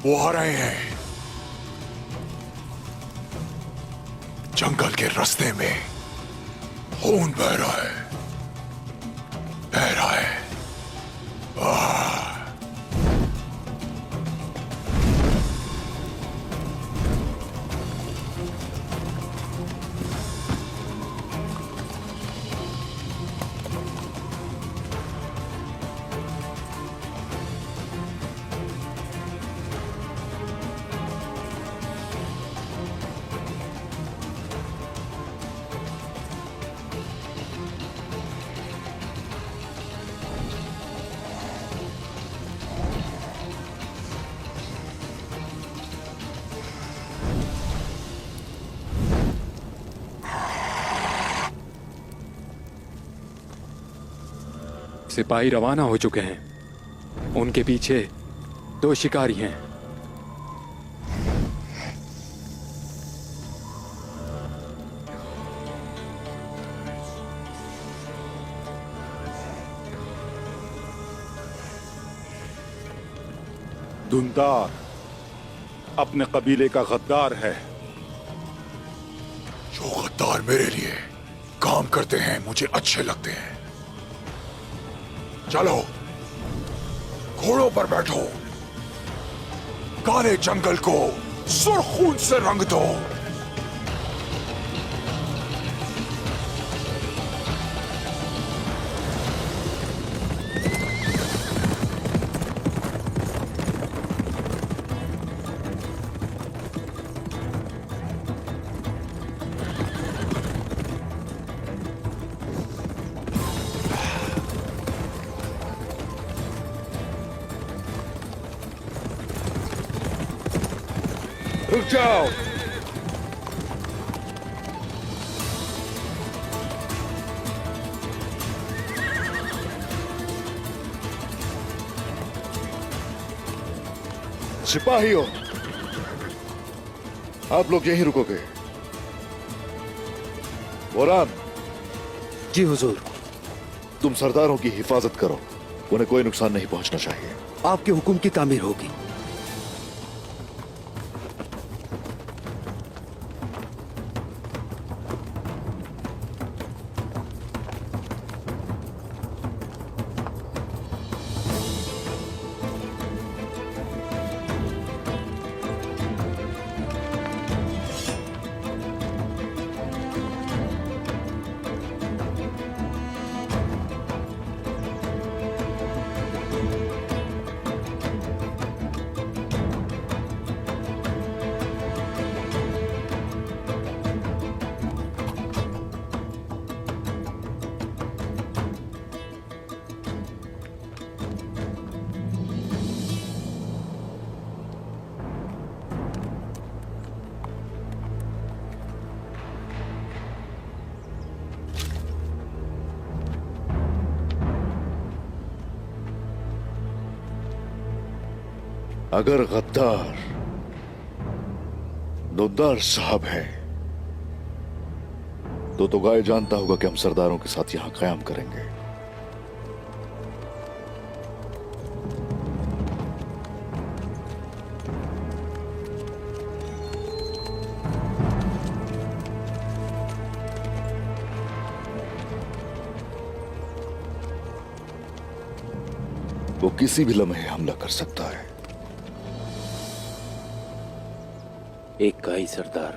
वो आ रहे हैं। जंगल के रास्ते में खून बह रहा है, बह रहा है। सिपाही रवाना हो चुके हैं। उनके पीछे 2 शिकारी हैं। धुंधार अपने कबीले का गद्दार है। जो गद्दार मेरे लिए काम करते हैं मुझे अच्छे लगते हैं। चलो घोड़ों पर बैठो, काले जंगल को सुर्खून से रंग दो। रुक जाओ। सिपाहियों, आप लोग यहीं रुकोगे। बोरान, जी हुजूर। तुम सरदारों की हिफाजत करो, उन्हें कोई नुकसान नहीं पहुंचना चाहिए। आपके हुक्म की तामीर होगी। अगर गद्दार दुद्दार साहब है तो गाय जानता होगा कि हम सरदारों के साथ यहां कयाम करेंगे। वो किसी भी लम्हे हमला कर सकता है। एक का ही सरदार,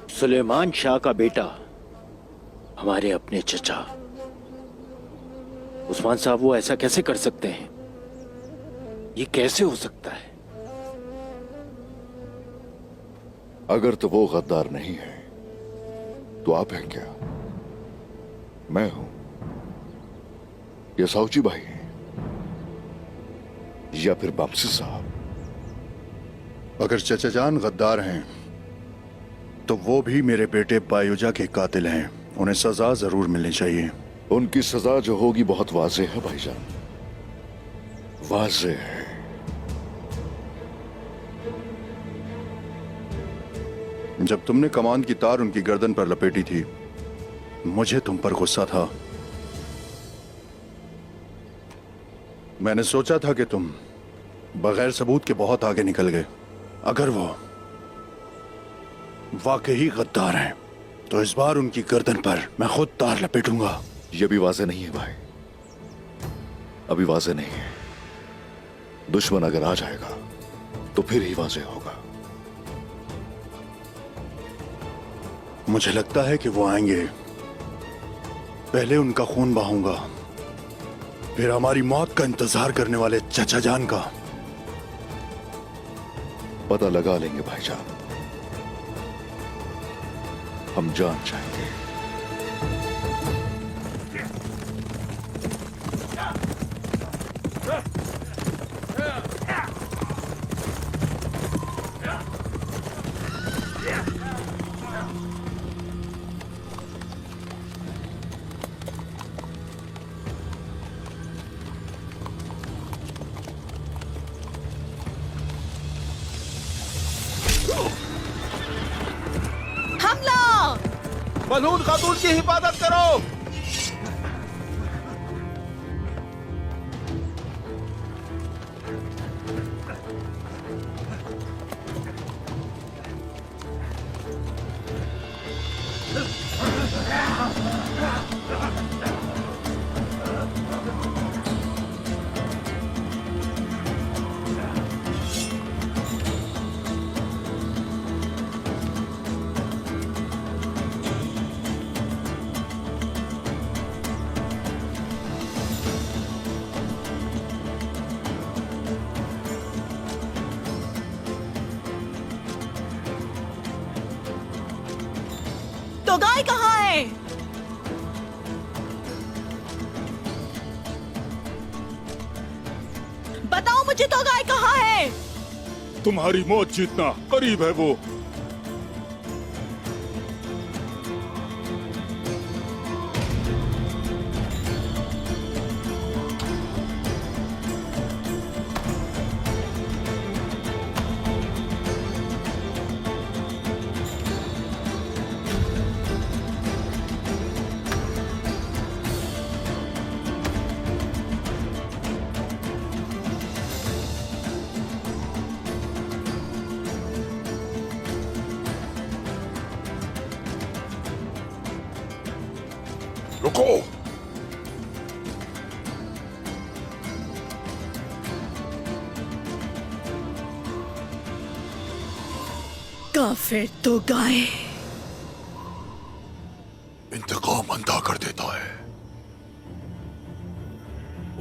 सुलेमान शाह का बेटा, हमारे अपने चचा उस्मान साहब, वो ऐसा कैसे कर सकते हैं? ये कैसे हो सकता है? अगर तो वो गद्दार नहीं है तो आप हैं क्या? मैं हूं या साउची भाई हैं या फिर बमसी साहब? अगर चचा जान गद्दार हैं तो वो भी मेरे बेटे बायूजा के कातिल हैं। उन्हें सजा जरूर मिलनी चाहिए। उनकी सजा जो होगी बहुत वाज़ेह है भाईजान, वाज़ेह है। जब तुमने कमान की तार उनकी गर्दन पर लपेटी थी, मुझे तुम पर गुस्सा था। मैंने सोचा था कि तुम बगैर सबूत के बहुत आगे निकल गए। अगर वो वाकई गद्दार हैं तो इस बार उनकी गर्दन पर मैं खुद तार लपेटूंगा। ये भी वाज़ेह नहीं है भाई, अभी वाज़ेह नहीं है। दुश्मन अगर आ जाएगा तो फिर ही वाज़ेह होगा। मुझे लगता है कि वो आएंगे। पहले उनका खून बहाऊंगा, फिर हमारी मौत का इंतजार करने वाले चचा जान का पता लगा लेंगे भाईजान, हम जान चाहेंगे। मलून खातून की हिफाजत करो। तो गाय कहाँ है? बताओ मुझे, तो गाय कहाँ है? तुम्हारी मौत जितना करीब है वो। रुको। काफिर तो गाय इंतकाम अंधा कर देता है।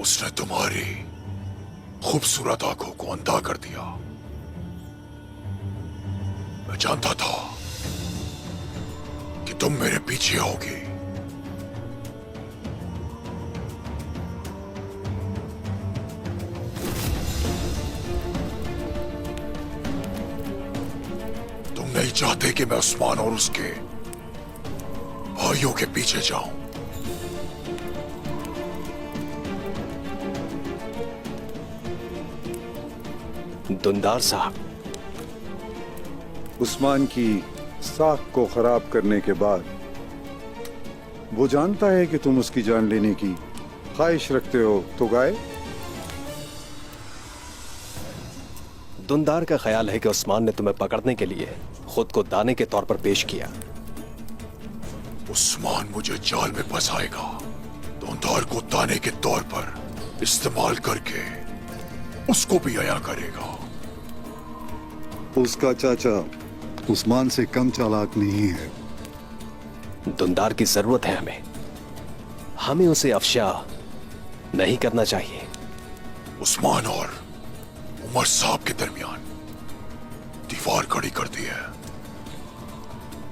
उसने तुम्हारी खूबसूरत आंखों को अंधा कर दिया। मैं जानता था कि तुम मेरे पीछे आओगे। तुम नहीं चाहते कि मैं उस्मान और उसके भाइयों के पीछे जाऊं। दुंदार साहब, उस्मान की साख को खराब करने के बाद वो जानता है कि तुम उसकी जान लेने की ख्वाहिश रखते हो, तो गाय दुंदार का ख्याल है कि उस्मान ने तुम्हें पकड़ने के लिए खुद को दाने के तौर पर पेश किया। उस्मान मुझे जाल में फंसाएगा, दुंदार को दाने के तौर पर इस्तेमाल करके उसको भी अया करेगा। उसका चाचा उस्मान से कम चालाक नहीं है। दुंदार की जरूरत है हमें। हमें उसे अफशा नहीं करना चाहिए। उस्मान और उमर साहब के दरमियान दीवार खड़ी कर दी है।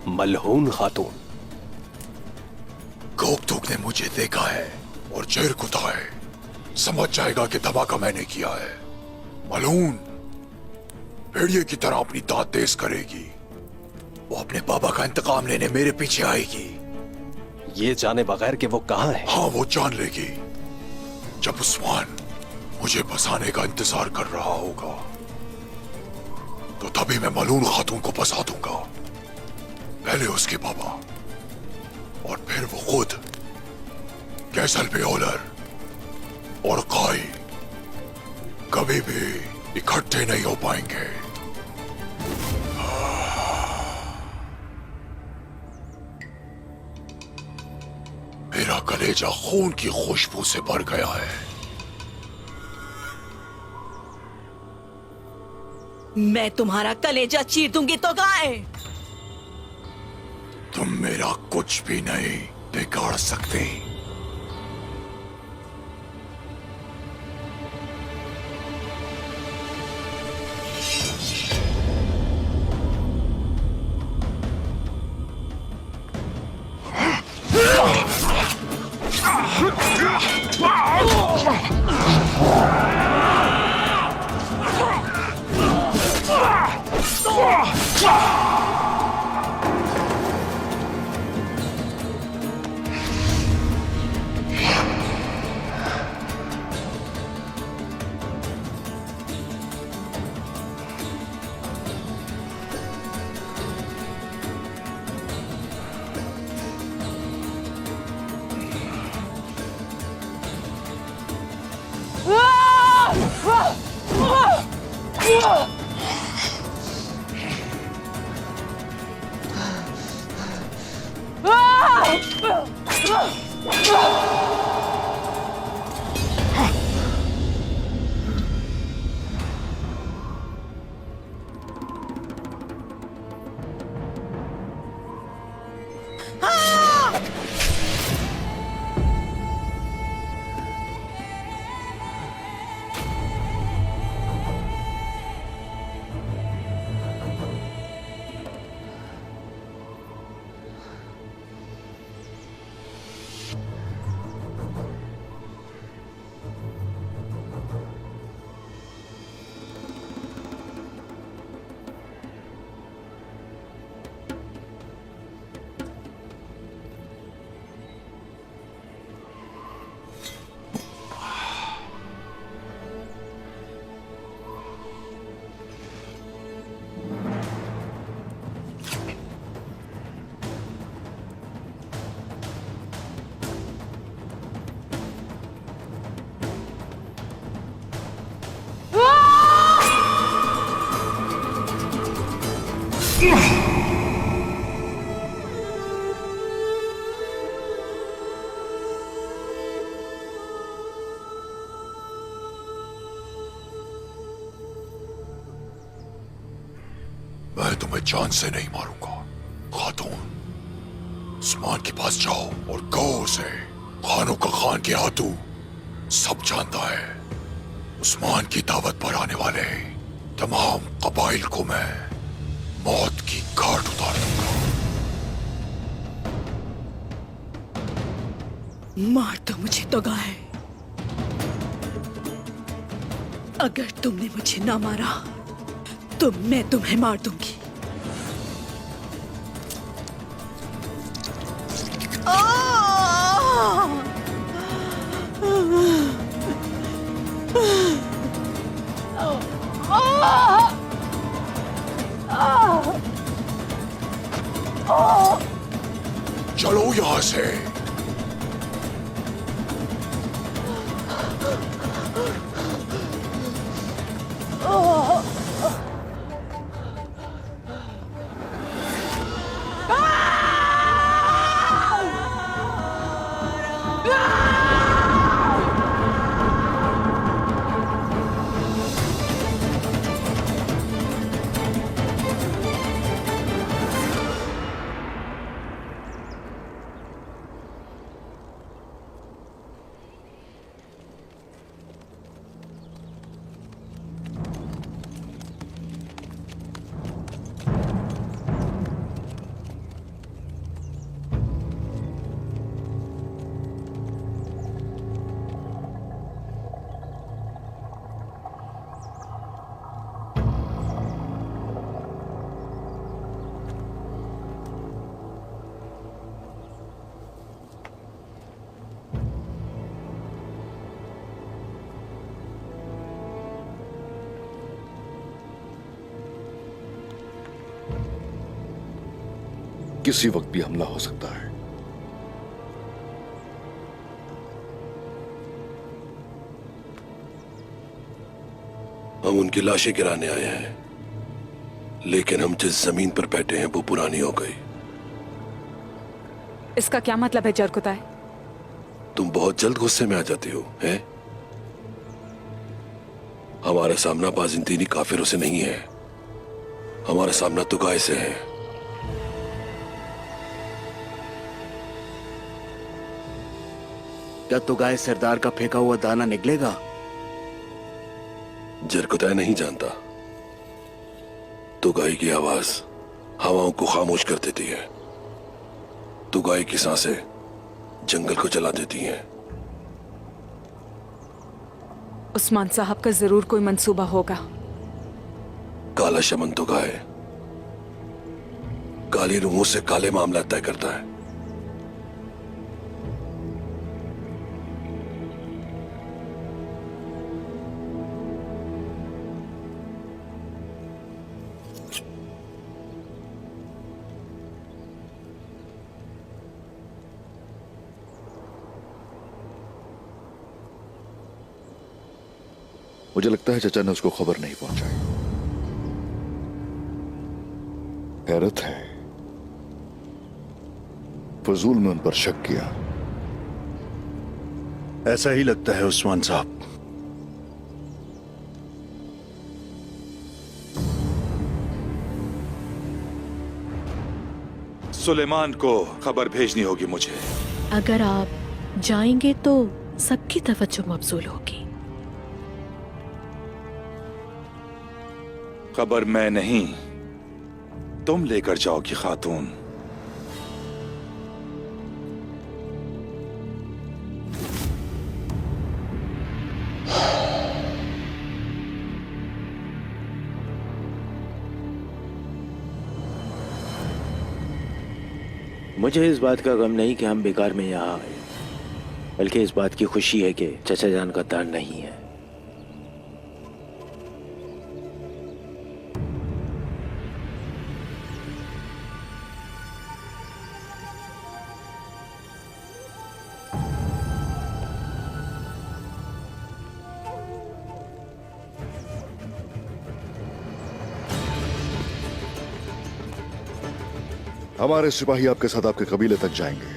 मलहून खातून, गोकतुक ने मुझे देखा है और जहर कुता है, समझ जाएगा कि धमाका मैंने किया है। मलून भेड़िए की तरह अपनी दांत तेज करेगी। वो अपने पापा का इंतकाम लेने मेरे पीछे आएगी। ये जाने बगैर कि वो कहां है। हाँ, वो जान लेगी। जब उस्मान मुझे फंसाने का इंतजार कर रहा होगा तो तभी मैं मलून खातून को फंसा दूंगा। पहले उसके पापा और फिर वो खुद, कैसल पे ओलर और काई कभी भी इकट्ठे नहीं हो पाएंगे। मेरा कलेजा खून की खुशबू से भर गया है। मैं तुम्हारा कलेजा चीर दूंगी तो गाय। तुम मेरा कुछ भी नहीं बिगाड़ सकते। मैं तुम्हें जान से नहीं मारूंगा खातून। उस्मान के पास जाओ और कहो उसे खानों का खान के हाथू सब जानता है। उस्मान की दावत पर आने वाले तमाम कबाइल को मैं मौत की घाट उतार दूंगा। मार दो मुझे तो गाय। अगर तुमने मुझे ना मारा तो मैं तुम्हें मार दूंगी। चलो यहां से। किसी वक्त भी हमला हो सकता है। हम उनकी लाशें गिराने आए हैं, लेकिन हम जिस जमीन पर बैठे हैं वो पुरानी हो गई। इसका क्या मतलब है जरकुताय? तुम बहुत जल्द गुस्से में आ जाती हो, हैं? हमारा सामना बाजिंदीनी काफिरों से नहीं है, हमारा सामना तुगाए से है। क्या तुगाए सरदार का फेंका हुआ दाना निकलेगा? जरकुताय नहीं जानता, तुगाई की आवाज हवाओं को खामोश कर देती है, तुगाई की सांसें जंगल को जला देती हैं। उस्मान साहब का जरूर कोई मंसूबा होगा। काला शमन तुगाए काली रूहों से काले मामला तय करता है। मुझे लगता है चचा ने उसको खबर नहीं पहुंचाई। हैरत है, फजूल में उन पर शक किया। ऐसा ही लगता है उस्मान साहब। सुलेमान को खबर भेजनी होगी मुझे। अगर आप जाएंगे तो सबकी तवज्जो मबजूल होगी। खबर मैं नहीं, तुम लेकर जाओगी खातून। मुझे इस बात का गम नहीं कि हम बेकार में यहाँ आए, बल्कि इस बात की खुशी है कि चचा जान का दान नहीं है। हमारे सिपाही आपके साथ आपके कबीले तक जाएंगे।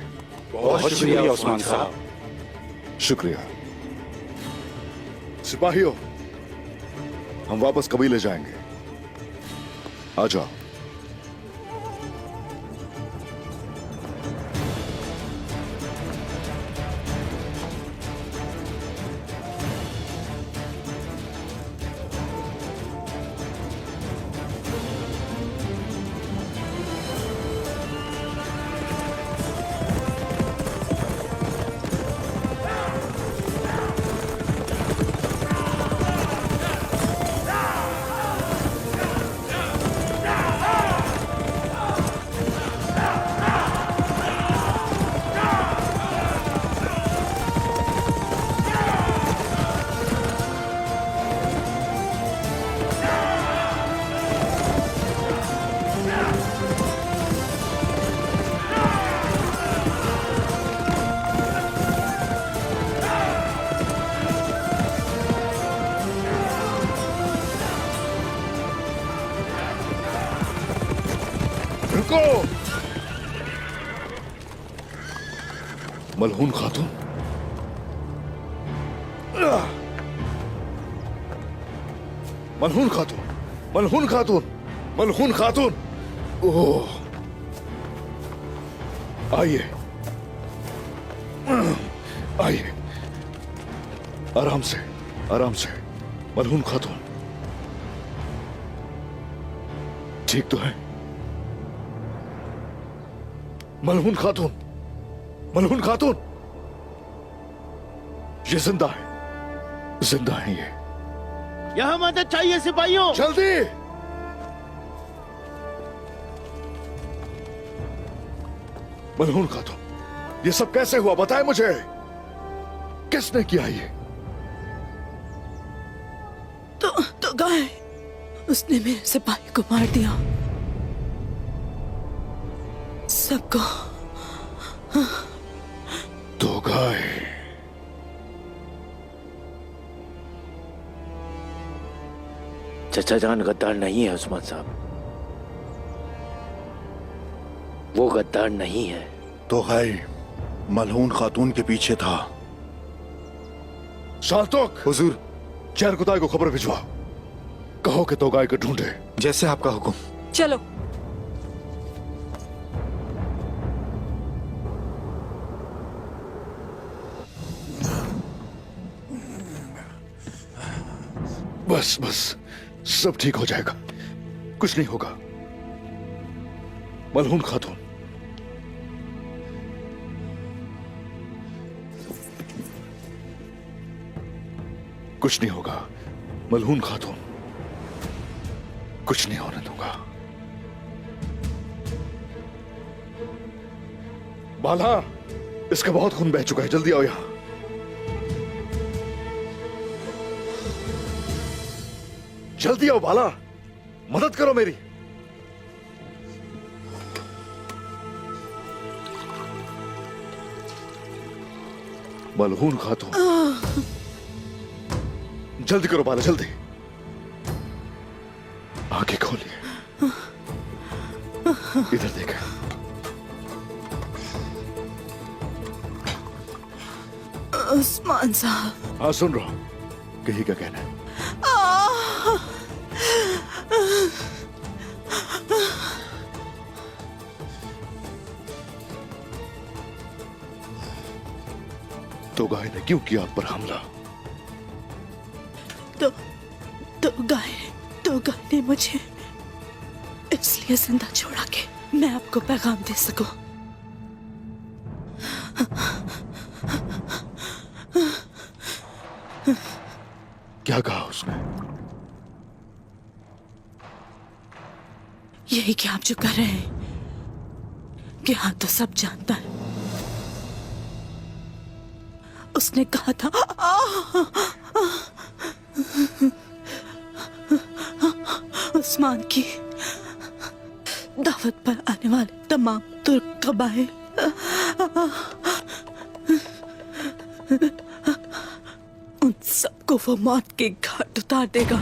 बहुत शुक्रिया उस्मान साहब। शुक्रिया। सिपाहियों, हम वापस कबीले जाएंगे। आ जाओ। रुको। मलहून खातून, मलहून खातून, मलहून खातून, मलहून खातून। ओह, आइए आइए, आराम से आराम से। मलहून खातून ठीक तो है? मलहून खातून, मलहून खातून, ये जिंदा है, जिंदा है ये। यहाँ मदद चाहिए सिपाहियों, जल्दी। मलहून खातून, ये सब कैसे हुआ बताए मुझे, किसने किया ये? तो गाय, उसने मेरे सिपाही को मार दिया, सबको। तो गाय, चचा जान गद्दार नहीं है उस्मान साहब, वो गद्दार नहीं है। तो गाय मलहून खातून के पीछे था। सातुक हुजूर, चैर कुताई को खबर भिजवा, कहो कि तो गाय को ढूंढे। जैसे आपका हुक्म। चलो। बस बस, सब ठीक हो जाएगा, कुछ नहीं होगा। मलहून खातून, कुछ नहीं होगा। मलहून खातून, कुछ नहीं होने दूंगा। बाला, इसका बहुत खून बह चुका है, जल्दी आओ यहां। जल्दी आओ बाला, मदद करो मेरी। मलहून खातून, जल्दी करो बाला, जल्दी। आंखें खोलिए, इधर देखा। उस्मान साहब। हाँ सुन रहा हूं, कहीं का कहना है। तो गाय ने क्यों किया आप पर हमला? तो गाय ने मुझे इसलिए जिंदा छोड़ा कि मैं आपको पैगाम दे सकूं। क्या कहा उसने? यही कि आप जो कर रहे हैं कि हाँ तो सब जानता है। उसने कहा था उस्मान की दावत पर आने वाले तमाम तुर्क कबाइल उन सबको वो मौत के घाट उतार देगा।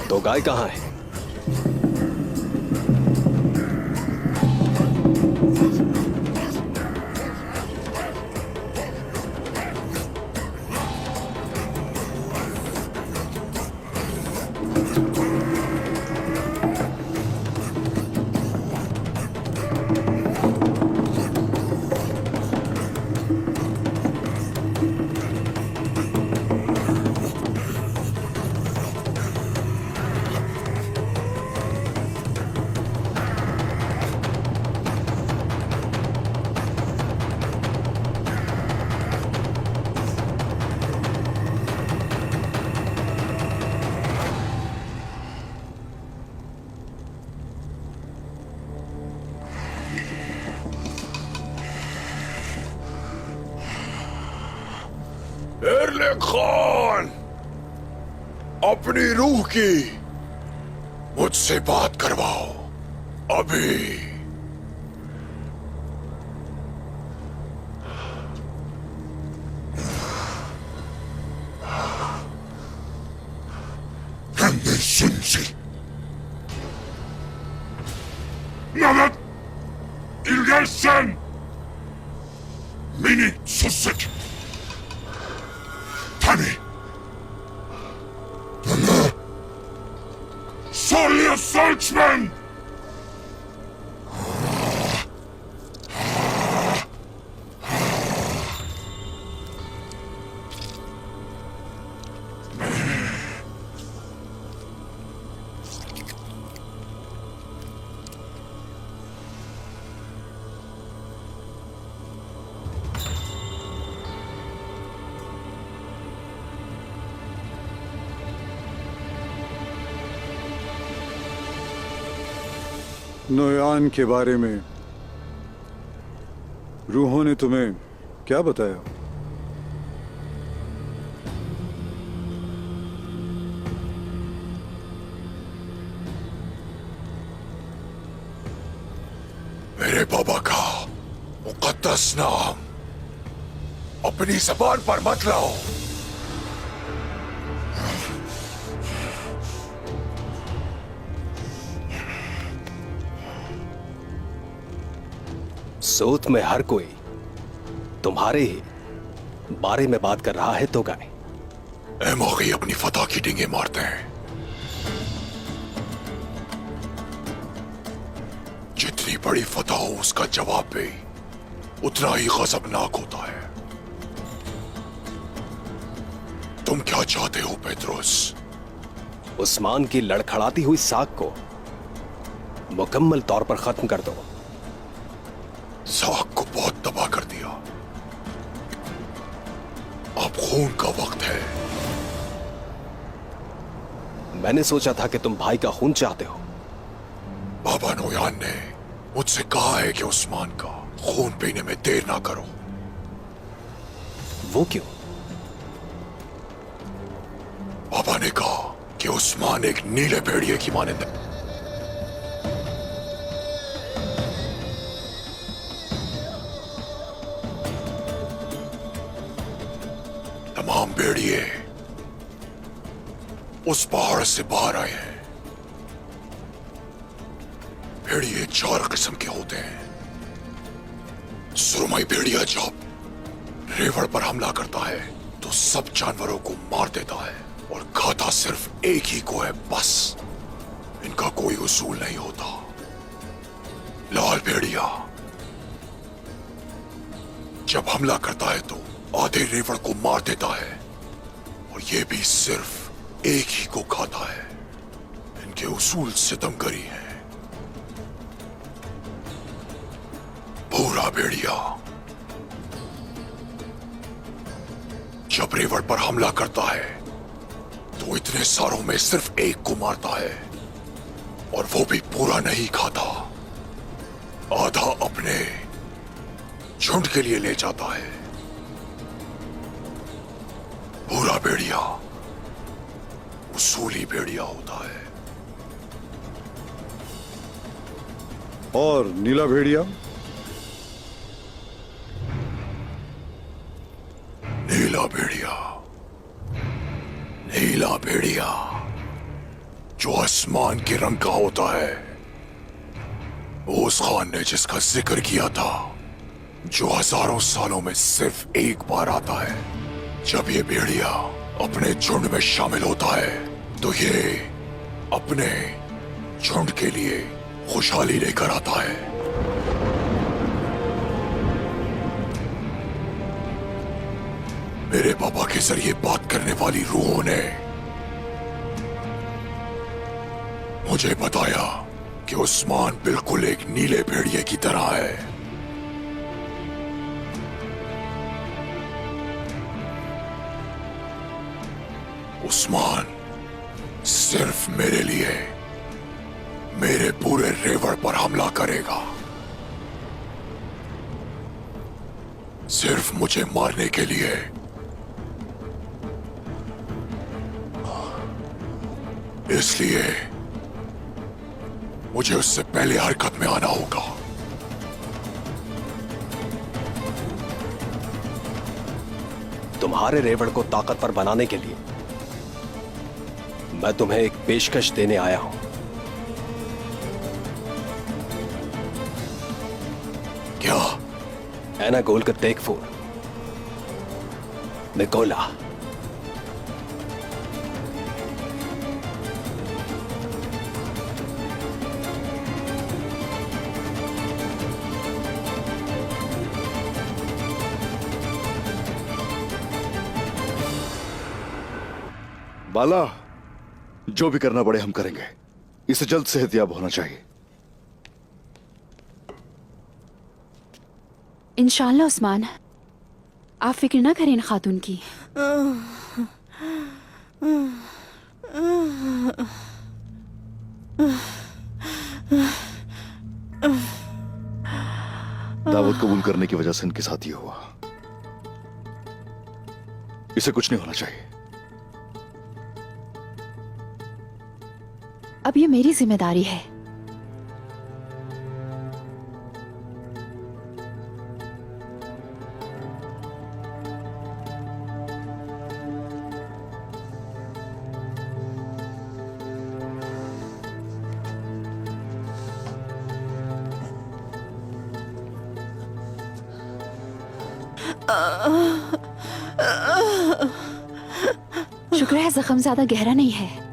तो गाय कहाँ है? एरले खान, अपनी रूह की मुझसे बात करवाओ अभी। Mehmet! İlgen! Versen! Mini Susik! Tani! Solja Saltzman! Noyan के बारे में रूहों ने तुम्हें क्या बताया? मेरे बाबा का मुकद्दस नाम अपनी जबान पर मत लाओ। सूत में हर कोई तुम्हारे ही बारे में बात कर रहा है तो गाय। एमोगी अपनी फतह की डींगे मारते हैं। जितनी बड़ी फतह हो उसका जवाब भी उतना ही गजबनाक होता है। तुम क्या चाहते हो पेट्रोस? उस्मान की लड़खड़ाती हुई साख को मुकम्मल तौर पर खत्म कर दो। साख को बहुत तबाह कर दिया। अब खून का वक्त है। मैंने सोचा था कि तुम भाई का खून चाहते हो। बाबा नोयान ने मुझसे कहा है कि उस्मान का खून पीने में देर ना करो। वो क्यों? बाबा ने कहा कि उस्मान एक नीले भेड़िए की मानंद है। तमाम भेड़िए उस पहाड़ से बाहर आए हैं। भेड़िए 4 किस्म के होते हैं। सुरमई भेड़िया जब रेवड़ पर हमला करता है तो सब जानवरों को मार देता है और खाता सिर्फ एक ही को है बस। इनका कोई उसूल नहीं होता। लाल भेड़िया जब हमला करता है तो आधे रेवड़ को मार देता है और ये भी सिर्फ एक ही को खाता है। इनके उसूल सितमगरी हैं। भूरा भेड़िया जब रेवड़ पर हमला करता है तो इतने सारों में सिर्फ एक को मारता है और वो भी पूरा नहीं खाता। आधा अपने झुंड के लिए ले जाता है। भूरा भेड़िया उसूली भेड़िया होता है। और नीला भेड़िया? नीला भेड़िया नीला भेड़िया जो आसमान के रंग का होता है। ओस खान ने जिसका जिक्र किया था, जो हजारों सालों में सिर्फ एक बार आता है। जब ये भेड़िया अपने झुंड में शामिल होता है तो ये अपने झुंड के लिए खुशहाली लेकर आता है। मेरे बाबा के जरिए बात करने वाली रूहों ने मुझे बताया कि उस्मान बिल्कुल एक नीले भेड़िए की तरह है। उस्मान सिर्फ मेरे लिए मेरे पूरे रेवड़ पर हमला करेगा। सिर्फ मुझे मारने के लिए। इसलिए मुझे उससे पहले हरकत में आना होगा। तुम्हारे रेवड़ को ताकतवर बनाने के लिए मैं तुम्हें एक पेशकश देने आया हूं। एना गोल का तेगफूर, निकोला। बाला, जो भी करना पड़े हम करेंगे। इसे जल्द सेहतयाब होना चाहिए। इंशाल्लाह उस्मान, आप फिक्र ना करें इन खातून की। दावत कबूल करने की वजह से इनके साथ ये हुआ। इसे कुछ नहीं होना चाहिए। अब ये मेरी जिम्मेदारी है। शुक्र है जख्म ज्यादा गहरा नहीं है।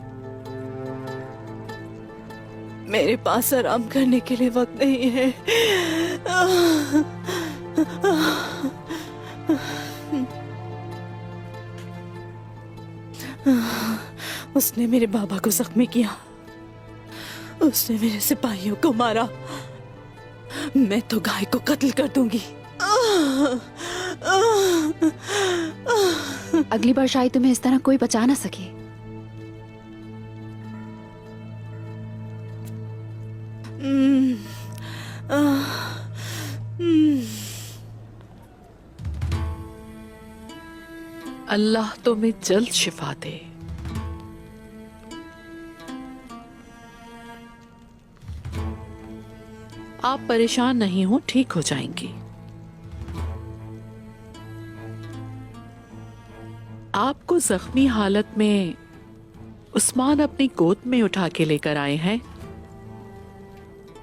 मेरे पास आराम करने के लिए वक्त नहीं है। उसने मेरे बाबा को जख्मी किया, उसने मेरे सिपाहियों को मारा। मैं तो गाय को कत्ल कर दूंगी। अगली बार शायद तुम्हें इस तरह कोई बचा ना सके। अल्लाह तुम्हें जल्द शिफा दे। आप परेशान नहीं हो, ठीक हो जाएंगी। आपको जख्मी हालत में उस्मान अपनी गोद में उठा के लेकर आए हैं।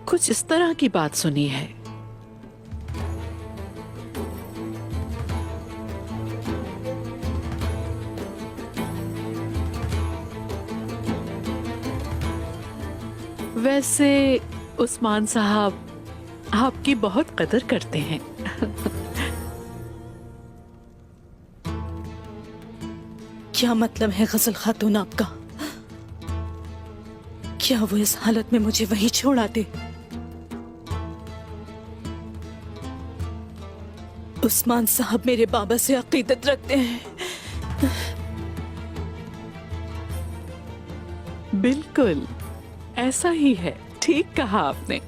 कुछ इस तरह की बात सुनी है। वैसे उस्मान साहब आपकी बहुत कदर करते हैं। क्या मतलब है गजल खातून आपका? क्या वो इस हालत में मुझे वहीं छोड़ आते? उस्मान साहब मेरे बाबा से अकीदत रखते हैं। बिल्कुल ऐसा ही है, ठीक कहा आपने,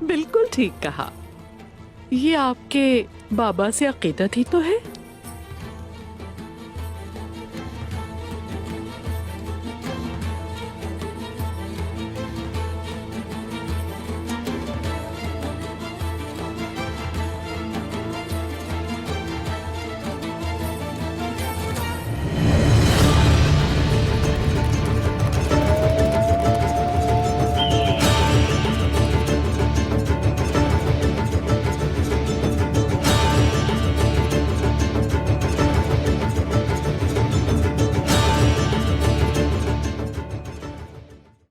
बिल्कुल ठीक कहा। ये आपके बाबा से अकीदत ही तो है।